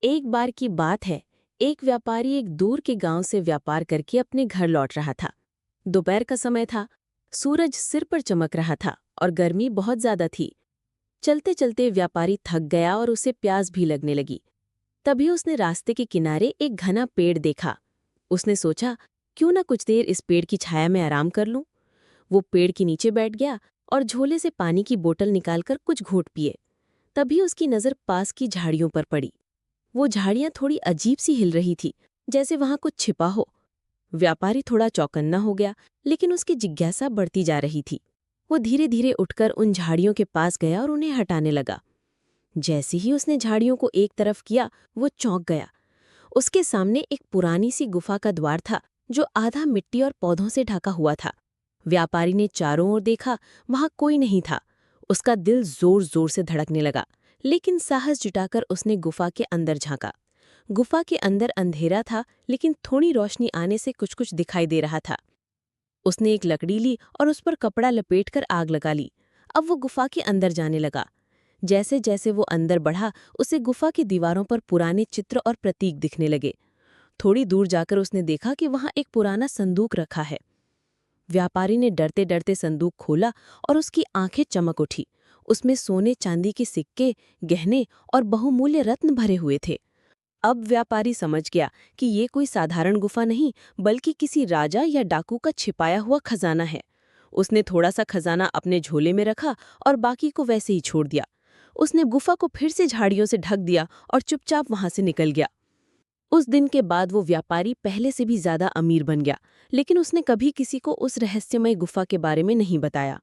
एक बार की बात है। एक व्यापारी एक दूर के गांव से व्यापार करके अपने घर लौट रहा था। दोपहर का समय था। सूरज सिर पर चमक रहा था और गर्मी बहुत ज्यादा थी। चलते चलते व्यापारी थक गया और उसे प्यास भी लगने लगी। तभी उसने रास्ते के किनारे एक घना पेड़ देखा। उसने सोचा, क्यों ना कुछ देर इस पेड़ की छाया में आराम कर लूं। वो पेड़ के नीचे बैठ गया और झोले से पानी की बोतल निकालकर कुछ घूंट पिए। तभी उसकी नज़र पास की झाड़ियों पर पड़ी। वो झाड़ियां थोड़ी अजीब सी हिल रही थी, जैसे वहां कुछ छिपा हो। व्यापारी थोड़ा चौकन्ना हो गया, लेकिन उसकी जिज्ञासा बढ़ती जा रही थी। वो धीरे धीरे उठकर उन झाड़ियों के पास गया और उन्हें हटाने लगा। जैसे ही उसने झाड़ियों को एक तरफ किया, वो चौंक गया। उसके सामने एक पुरानी सी गुफा का द्वार था, जो आधा मिट्टी और पौधों से ढका हुआ था। व्यापारी ने चारों ओर देखा, वहां कोई नहीं था। उसका दिल जोर जोर से धड़कने लगा, लेकिन साहस जुटाकर उसने गुफा के अंदर झांका। गुफा के अंदर अंधेरा था, लेकिन थोड़ी रोशनी आने से कुछ कुछ दिखाई दे रहा था। उसने एक लकड़ी ली और उस पर कपड़ा लपेटकर आग लगा ली। अब वो गुफा के अंदर जाने लगा। जैसे जैसे वो अंदर बढ़ा, उसे गुफा की दीवारों पर पुराने चित्र और प्रतीक दिखने लगे। थोड़ी दूर जाकर उसने देखा कि वहां एक पुराना संदूक रखा है। व्यापारी ने डरते डरते संदूक खोला और उसकी आंखें चमक उठी। उसमें सोने चांदी के सिक्के, गहने और बहुमूल्य रत्न भरे हुए थे। अब व्यापारी समझ गया कि ये कोई साधारण गुफा नहीं, बल्कि किसी राजा या डाकू का छिपाया हुआ खजाना है। उसने थोड़ा सा खजाना अपने झोले में रखा और बाकी को वैसे ही छोड़ दिया। उसने गुफा को फिर से झाड़ियों से ढक दिया और चुपचाप वहां से निकल गया। उस दिन के बाद वो व्यापारी पहले से भी ज्यादा अमीर बन गया, लेकिन उसने कभी किसी को उस रहस्यमय गुफा के बारे में नहीं बताया।